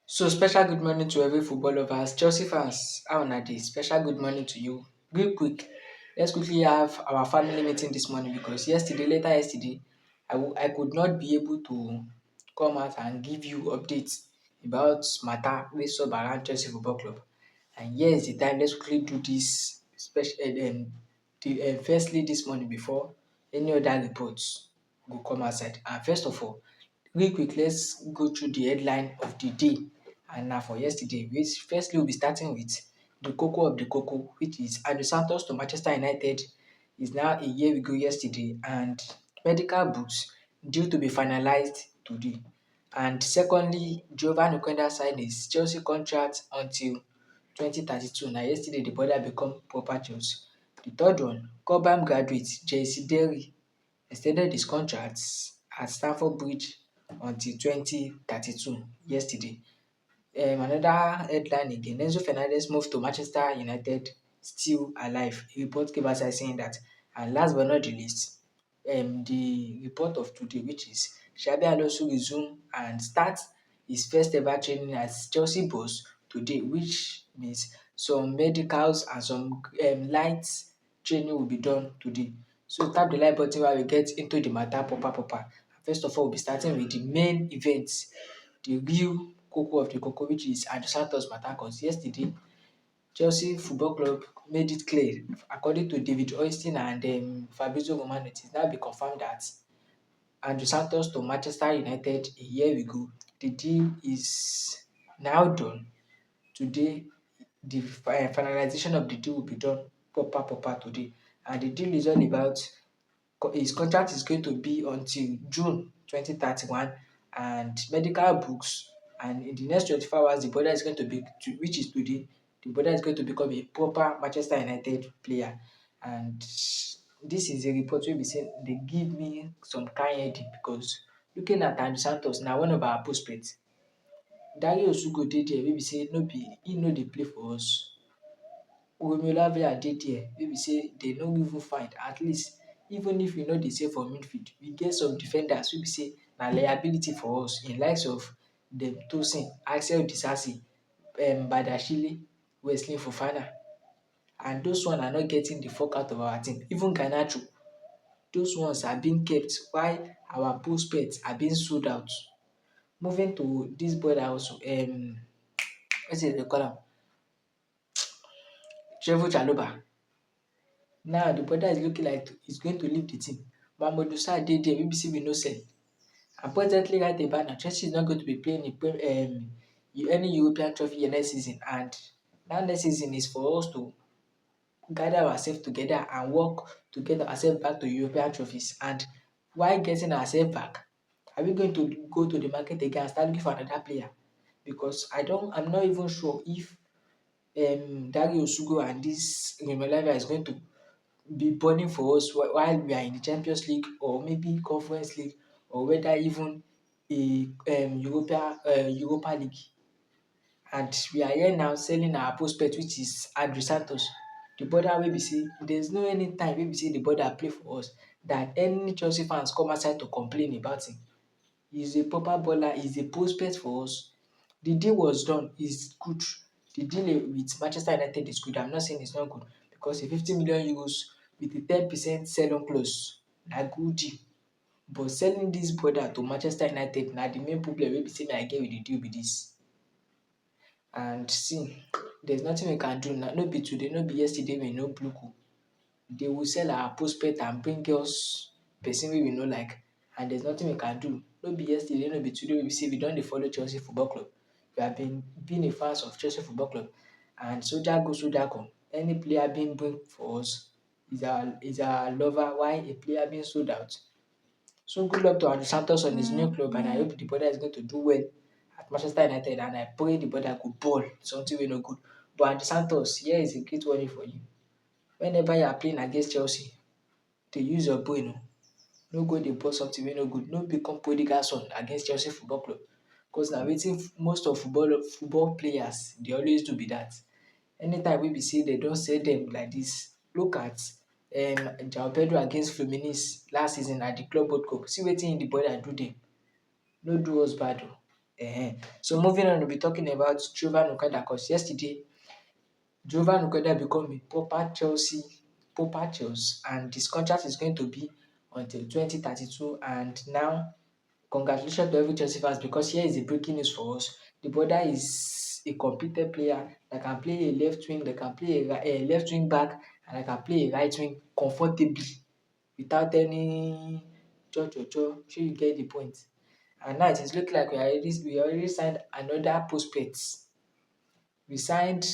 So special good morning to every football lovers, Chelsea fans. How na dey? Special good morning to you. Real quick, let's quickly have our family meeting this morning because later yesterday, I could not be able to come out and give you updates about matter wey sup around Chelsea Football Club. And here is the time. Let's quickly do this special firstly this morning before any other reports go come outside. And first of all, real quick, let's go through the headline of the day. And now for yesterday, which firstly we'll be starting with the cocoa of the cocoa, which is Andrew Santos to Manchester United is now a year ago yesterday, and medical books due to be finalized today. And secondly, Giovanni Quenda signed his Chelsea contract until 2032. Now yesterday the border become proper Chelsea. The third one, Cobham graduate Jesse Derry extended his contract at Stamford Bridge until 2032 yesterday. Another headline again, Enzo Fernandez moved to Manchester United still alive. A report came outside saying that. And last but not the least, the report of today, which is Xabi Alonso resume and start his first ever training as Chelsea boss today, which means some medicals and some light training will be done today. So tap the like button while we get into the matter proper. First of all, we'll be starting with the main events, the real cocoa of the cocoa, which is Andrew Santos matter. Because yesterday, Chelsea Football Club made it clear, according to David Oyston and Fabrizio Romano, it is now be confirmed that Andrew Santos to Manchester United a year ago, the deal is now done. Today, the finalization of the deal will be done proper today. And the deal is all about his contract is going to be until June 2031, and medical books, and in the next 24 hours the brother is going to be which is today, the brother is going to become a proper Manchester United player. And this is a report wey be say dey give me some kind headache because looking at Andrew Santos na one of our prospects. Dario Osugo dey there wey be say he no dey play for us. Romeo Lavia dey there wey be say dey no even find, at least even if we no dey save for midfield, we get some defenders wey be say na liability for us in likes of Dem Tosin, Axel Disasi, Badiashile, Wesley Fofana, and those one are not getting the fuck out of our team. Even Garnacho, those ones are being kept while our prospects are being sold out. Moving to this brother also, wetin dem dey call am, Trevoh Chalobah. Now the brother is looking like he's going to leave the team. Mamadou Sarr dey there wey be say we no sell. And presently right about now, Chelsea is not going to be playing any European trophy next season, and that next season is for us to gather ourselves together and work to get ourselves back to European trophies. And while getting ourselves back, are we going to go to the market again and start looking for another player? Because I'm not even sure if Dario Osugo and this Remolavia is going to be burning for us while we are in the Champions League or maybe Conference League, or whether even a Europa League. And we are here now selling our prospect, which is Andrew Santos. The brother wey be say there's no any time wey be say the brother play for us that any Chelsea fans come outside to complain about him. He's a proper baller, he's a prospect for us. The deal was done, is good. The deal with Manchester United is good. I'm not saying it's not good because a 50 million euros with a 10% sell-on clause na good deal. But selling this brother to Manchester United na the main problem wey be say I get with the deal be this. And see, there's nothing we can do now. No be today, no be yesterday we no block o. They will sell our prospect and bring us person wey we no like, and there's nothing we can do. No be yesterday, no be today wey be say we don dey follow Chelsea Football Club. We have been a fans of Chelsea Football Club, and soldier go soldier come. Any player being bring for us is our lover, while a player being sold out. So good luck to Andrew Santos on his new club, and I hope the brother is going to do well at Manchester United, and I pray the brother go ball something wey no good. But Andrew Santos, here is a great warning for you. Whenever you are playing against Chelsea, dey use your brain o. No go dey ball something wey no good. No become prodigal son against Chelsea Football Club, because na wetin most of football players dey always do be that. Anytime wey be say dem don sell dem like this, look at João Pedro against Fluminense last season at the Club World Cup. See wetin the brother do dem. No do us bad o. So moving on, we'll be talking about Jovan Okada because yesterday Jovan Okada become a proper Chelsea, and his contract is going to be until 2032. And now, congratulations to every Chelsea fans because here is the breaking news for us. The brother is a competent player that can play a left wing, that can play a left wing back, and that can play a right wing comfortably without any cho. Sure you get the point. And now it is looking like we already signed another prospect. We signed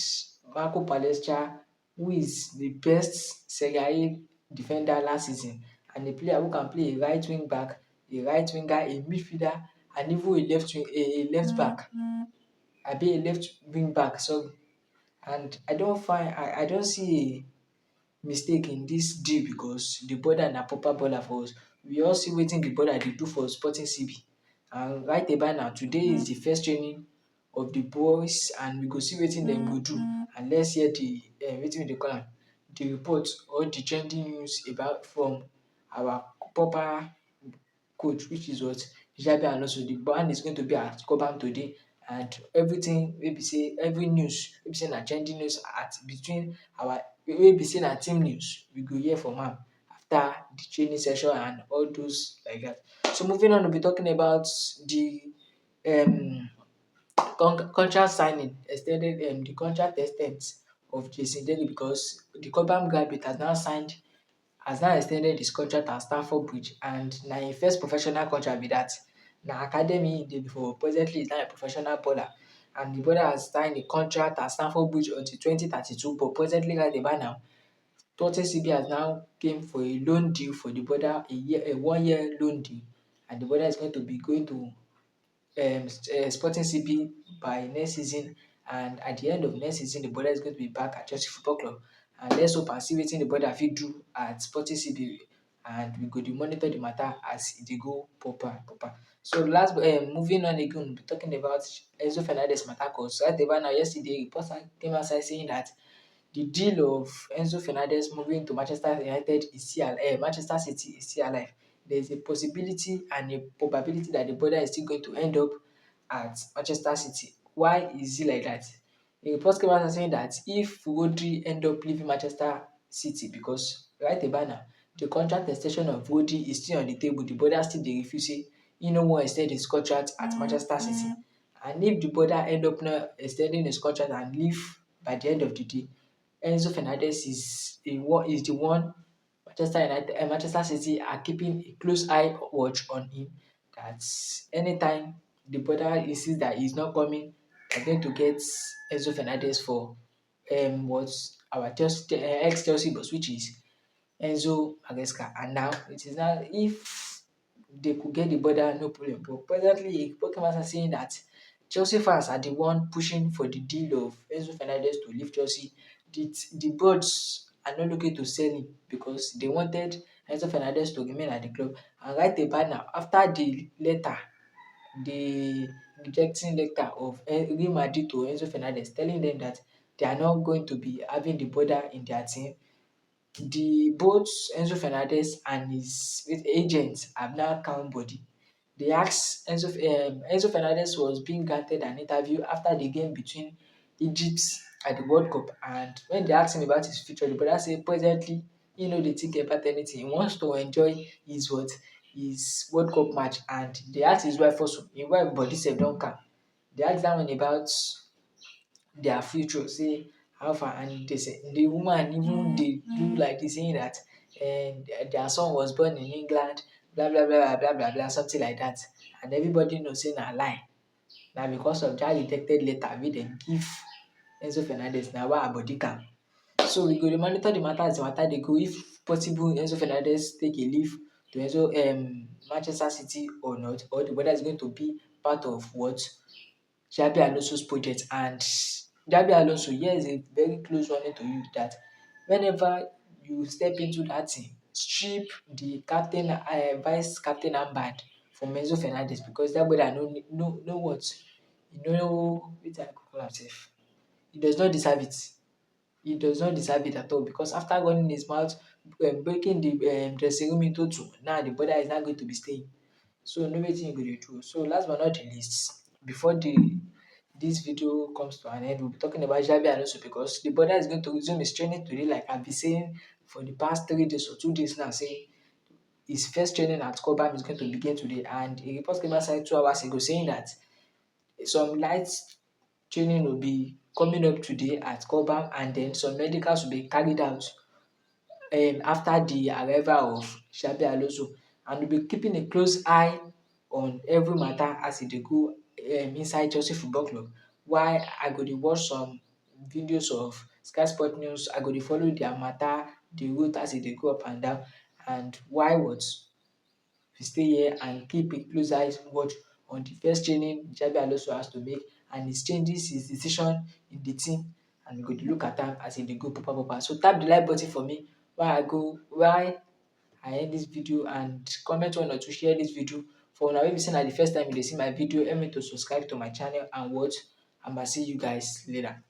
Marco Palestra, who is the best Serie A defender last season, and a player who can play a right wing back, a right winger, a midfielder, and even a left back. I be a left wing back, sorry. And I don't see mistake in dis deal because the brother na proper baller for us. We all see wetin the brother dey do for Sporting CB, and right about now today is the first training of the boys, and we go see wetin dem go do, and let's hear the wetin we dey call am, the report or the trending news about from our proper coach, which is what Xabi Alonso. The man is going to be at Cobham today, and everything wey be sey every news wey be sey na trending news at between our wey be sey na team news, we go hear from am after the training session and all those like that. So moving on, we'll be talking about the um contract signing extended the contract ex ten t of Jason Dele because the Cobham graduate has now extended his contract at Stamford Bridge, and na im first professional contract be that. Na academy im dey before, presently he's now a professional baller, and the brother has signed a contract at Stamford Bridge until 2032, but presently right about now Sporting CB has now came for a loan deal for the brother, a 1 year loan deal, and the brother is going to be going to Sporting CB by next season, and at the end of next season the brother is going to be back at Chelsea Football Club, and let's hope and see wetin the brother fit do at Sporting CB, and we go dey monitor the matter as e dey go proper. So last moving on again, we'll be talking about Enzo Fernandez matter cause right about now yesterday reports came outside saying that the deal of Enzo Fernandez moving to Manchester United is still Manchester City is still alive. There is a possibility and a probability that the brother is still going to end up at Manchester City. Why is it like that? A report came out saying that if Rodri end up leaving Manchester City, because right about now the contract ex ten sion of Rodri is still on the table, the brother still dey refuse say he no wan ex ten d his contract at Manchester City, and if the brother end up not ex ten ding his contract and leave by the end of the day, Enzo Fernandez is the one Manchester City are keeping a close eye watch on him, that anytime the brother insists that he's not coming, they're going to get Enzo Fernandez for what our Chelsea ex Chelsea boss, which is Enzo Maresca. And now it is now if they could get the brother, no problem. But presently Pokemon are saying that Chelsea fans are the one pushing for the deal of Enzo Fernandez to leave Chelsea. The birds are not looking to sell him because they wanted Enzo Fernandez to remain at the club. And right about now, after the rejecting letter of Real Madrid to Enzo Fernandez, telling them that they are not going to be having the brother in their team, the both Enzo Fernandez and his agents have now calm body. They asked Enzo Fernandez was being granted an interview after the game between Egypt at the World Cup, and when they asked him about his future, the brother say presently he no dey think about anything. He wants to enjoy his World Cup match, and they ask his wife also. Him wife body sef don calm. They ask dat one about their future, say how far, and they say the woman even dey do like dis saying dat their son was born in England, blah something like dat, and everybody know say na lie. Na because of dat rejected letter wey dem give Enzo Fernandez na why her body calm. So we go dey monitor the matter as the matter dey go, if possible Enzo Fernandez take a leave to Manchester City or not, or whether it's going to be part of what Xabi Alonso's project. And Xabi Alonso, here is a very close warning to you that whenever you step into that team, strip the captain vice captain armband from Enzo Fernandez, because that brother no what? E no wetin I go call am sef? He does not deserve it. He does not deserve it at all, because after running his mouth, breaking the dressing room into two, now the brother is now going to be staying. So know wetin you go dey do. So last but not the least, before this video comes to an end, we'll be talking about Xabi Alonso because the brother is going to resume his training today, like I've been saying for the past 3 days or 2 days now, saying his first training at Cobham is going to begin today. And a report came outside 2 hours ago saying that some light training will be coming up today at Cobham, and then some medicals will be carried out after the arrival of Xabi Alonso, and we'll be keeping a close eye on every matter as e dey go inside Chelsea Football Club. While I go dey watch some videos of Sky Sport News, I go dey follow their matter, the route as e dey go up and down, and why what we stay here and keep a close eye watch on the first training Xabi Alonso has to make and his changes, his decision in the team, and we go dey look at am as e dey go proper proper. So tap the like button for me while I end this video, and comment one or two, share this video. For una wey be sey na the first time you dey see my video, help me to subscribe to my channel and watch, and I see you guys later.